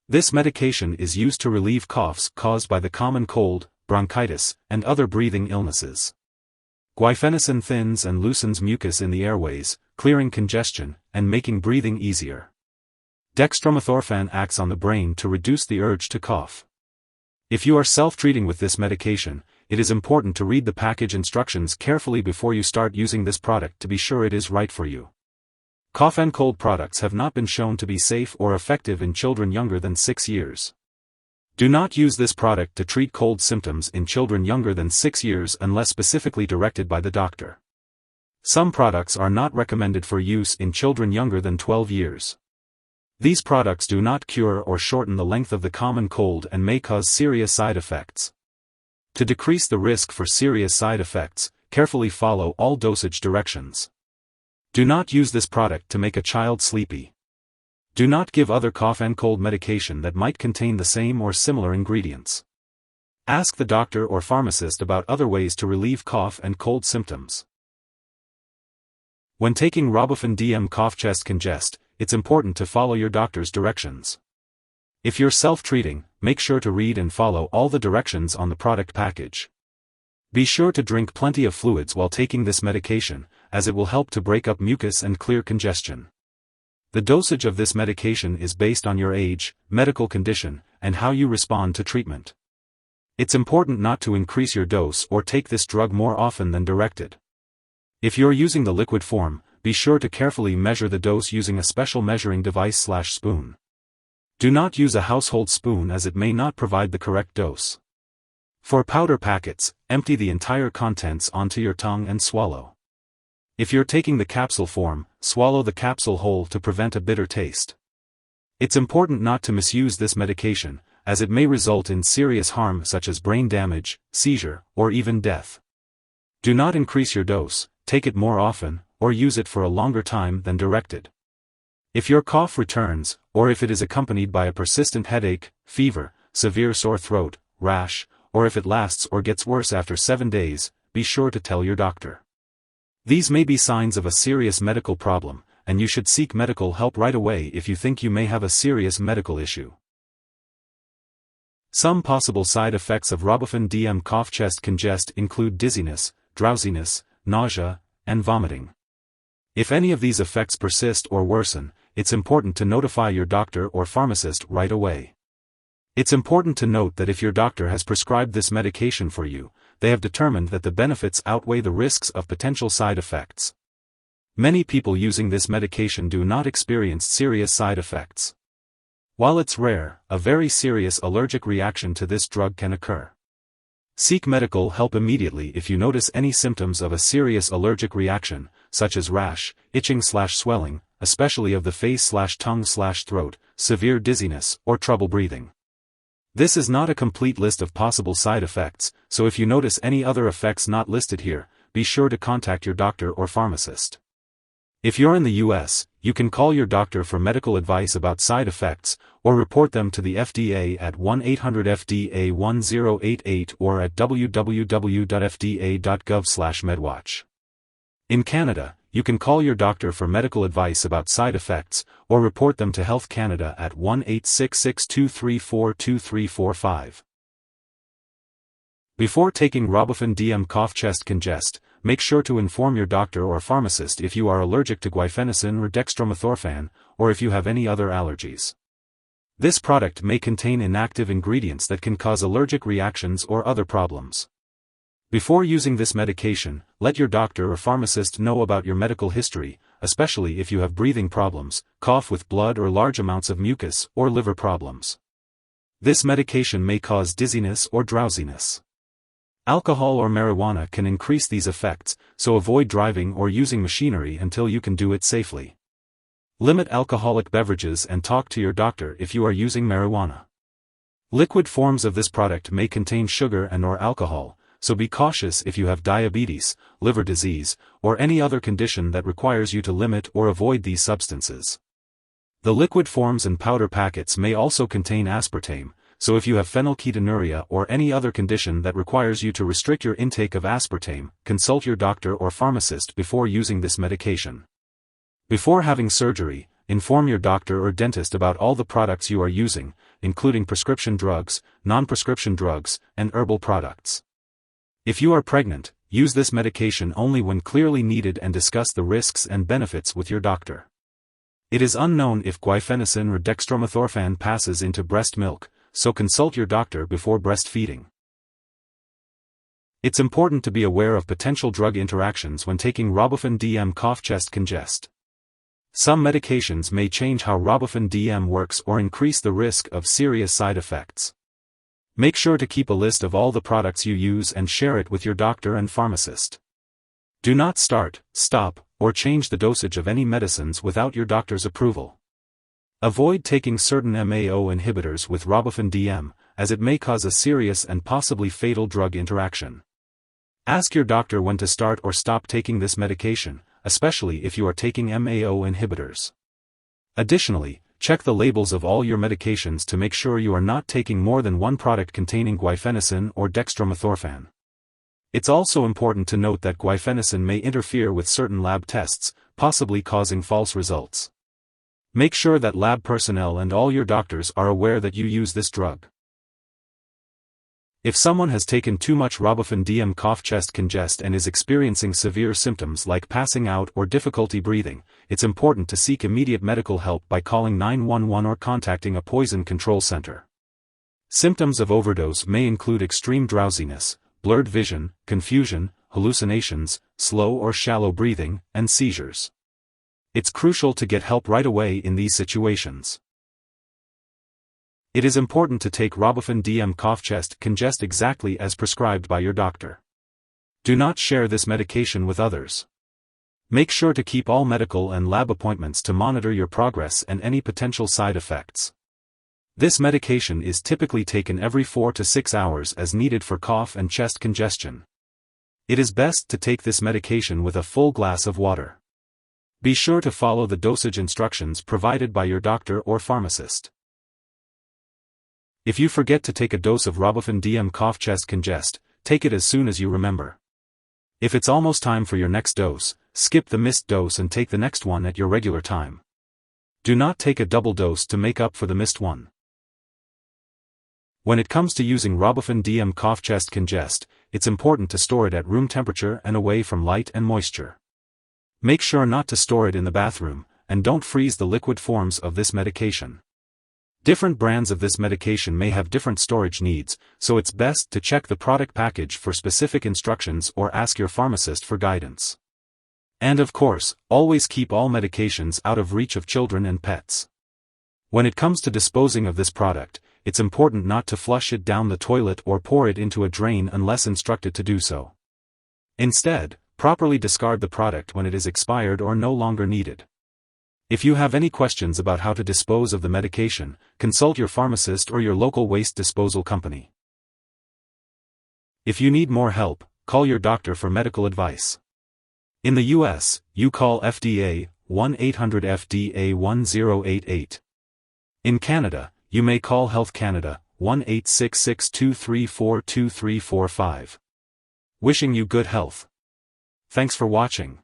This medication is used to relieve coughs caused by the common cold, bronchitis, and other breathing illnesses. Guaifenesin thins and loosens mucus in the airways, clearing congestion, and making breathing easier. Dextromethorphan acts on the brain to reduce the urge to cough. If you are self-treating with this medication, it is important to read the package instructions carefully before you start using this product to be sure it is right for you. Cough and cold products have not been shown to be safe or effective in children younger than 6 years. Do not use this product to treat cold symptoms in children younger than 6 years unless specifically directed by the doctor. Some products are not recommended for use in children younger than 12 years. These products do not cure or shorten the length of the common cold and may cause serious side effects. To decrease the risk for serious side effects, carefully follow all dosage directions. Do not use this product to make a child sleepy. Do not give other cough and cold medication that might contain the same or similar ingredients. Ask the doctor or pharmacist about other ways to relieve cough and cold symptoms. When taking Robafen DM cough chest congest, it's important to follow your doctor's directions. If you're self-treating, make sure to read and follow all the directions on the product package. Be sure to drink plenty of fluids while taking this medication, as it will help to break up mucus and clear congestion. The dosage of this medication is based on your age, medical condition, and how you respond to treatment. It's important not to increase your dose or take this drug more often than directed. If you're using the liquid form, be sure to carefully measure the dose using a special measuring device/spoon. Do not use a household spoon as it may not provide the correct dose. For powder packets, empty the entire contents onto your tongue and swallow. If you're taking the capsule form, swallow the capsule whole to prevent a bitter taste. It's important not to misuse this medication, as it may result in serious harm such as brain damage, seizure, or even death. Do not increase your dose, take it more often, or use it for a longer time than directed. If your cough returns, or if it is accompanied by a persistent headache, fever, severe sore throat, rash, or if it lasts or gets worse after 7 days, be sure to tell your doctor. These may be signs of a serious medical problem, and you should seek medical help right away if you think you may have a serious medical issue. Some possible side effects of Robafen DM cough chest congest include dizziness, drowsiness, nausea, and vomiting. If any of these effects persist or worsen, it's important to notify your doctor or pharmacist right away. It's important to note that if your doctor has prescribed this medication for you, they have determined that the benefits outweigh the risks of potential side effects. Many people using this medication do not experience serious side effects. While it's rare, a very serious allergic reaction to this drug can occur. Seek medical help immediately if you notice any symptoms of a serious allergic reaction, such as rash, itching/swelling, especially of the face/tongue/throat, severe dizziness, or trouble breathing. This is not a complete list of possible side effects, so if you notice any other effects not listed here, be sure to contact your doctor or pharmacist. If you're in the US, you can call your doctor for medical advice about side effects, or report them to the FDA at 1-800-FDA-1088 or at www.fda.gov/medwatch. In Canada, you can call your doctor for medical advice about side effects, or report them to Health Canada at 1-866-234-2345. Before taking Robafen DM cough chest congest, make sure to inform your doctor or pharmacist if you are allergic to Guaifenesin or Dextromethorphan, or if you have any other allergies. This product may contain inactive ingredients that can cause allergic reactions or other problems. Before using this medication, let your doctor or pharmacist know about your medical history, especially if you have breathing problems, cough with blood or large amounts of mucus, or liver problems. This medication may cause dizziness or drowsiness. Alcohol or marijuana can increase these effects, so avoid driving or using machinery until you can do it safely. Limit alcoholic beverages and talk to your doctor if you are using marijuana. Liquid forms of this product may contain sugar and/or alcohol, so be cautious if you have diabetes, liver disease, or any other condition that requires you to limit or avoid these substances. The liquid forms and powder packets may also contain aspartame, so if you have phenylketonuria or any other condition that requires you to restrict your intake of aspartame, consult your doctor or pharmacist before using this medication. Before having surgery, inform your doctor or dentist about all the products you are using, including prescription drugs, non-prescription drugs, and herbal products. If you are pregnant, use this medication only when clearly needed and discuss the risks and benefits with your doctor. It is unknown if Guaifenesin or Dextromethorphan passes into breast milk, so consult your doctor before breastfeeding. It's important to be aware of potential drug interactions when taking Robafen DM cough chest congest. Some medications may change how Robafen DM works or increase the risk of serious side effects. Make sure to keep a list of all the products you use and share it with your doctor and pharmacist. Do not start, stop, or change the dosage of any medicines without your doctor's approval. Avoid taking certain MAO inhibitors with Robafen DM, as it may cause a serious and possibly fatal drug interaction. Ask your doctor when to start or stop taking this medication, especially if you are taking MAO inhibitors. Additionally, check the labels of all your medications to make sure you are not taking more than one product containing Guaifenesin or Dextromethorphan. It's also important to note that Guaifenesin may interfere with certain lab tests, possibly causing false results. Make sure that lab personnel and all your doctors are aware that you use this drug. If someone has taken too much Robafen DM cough chest congest and is experiencing severe symptoms like passing out or difficulty breathing, it's important to seek immediate medical help by calling 911 or contacting a poison control center. Symptoms of overdose may include extreme drowsiness, blurred vision, confusion, hallucinations, slow or shallow breathing, and seizures. It's crucial to get help right away in these situations. It is important to take Robafen DM cough chest congest exactly as prescribed by your doctor. Do not share this medication with others. Make sure to keep all medical and lab appointments to monitor your progress and any potential side effects. This medication is typically taken every 4 to 6 hours as needed for cough and chest congestion. It is best to take this medication with a full glass of water. Be sure to follow the dosage instructions provided by your doctor or pharmacist. If you forget to take a dose of Robafen DM cough chest congest, take it as soon as you remember. If it's almost time for your next dose, skip the missed dose and take the next one at your regular time. Do not take a double dose to make up for the missed one. When it comes to using Robafen DM cough chest congest, it's important to store it at room temperature and away from light and moisture. Make sure not to store it in the bathroom, and don't freeze the liquid forms of this medication. Different brands of this medication may have different storage needs, so it's best to check the product package for specific instructions or ask your pharmacist for guidance. And of course, always keep all medications out of reach of children and pets. When it comes to disposing of this product, it's important not to flush it down the toilet or pour it into a drain unless instructed to do so. Instead, properly discard the product when it is expired or no longer needed. If you have any questions about how to dispose of the medication, consult your pharmacist or your local waste disposal company. If you need more help, call your doctor for medical advice. In the US, you call FDA, 1-800-FDA-1088. In Canada, you may call Health Canada, 1-866-234-2345. Wishing you good health. Thanks for watching.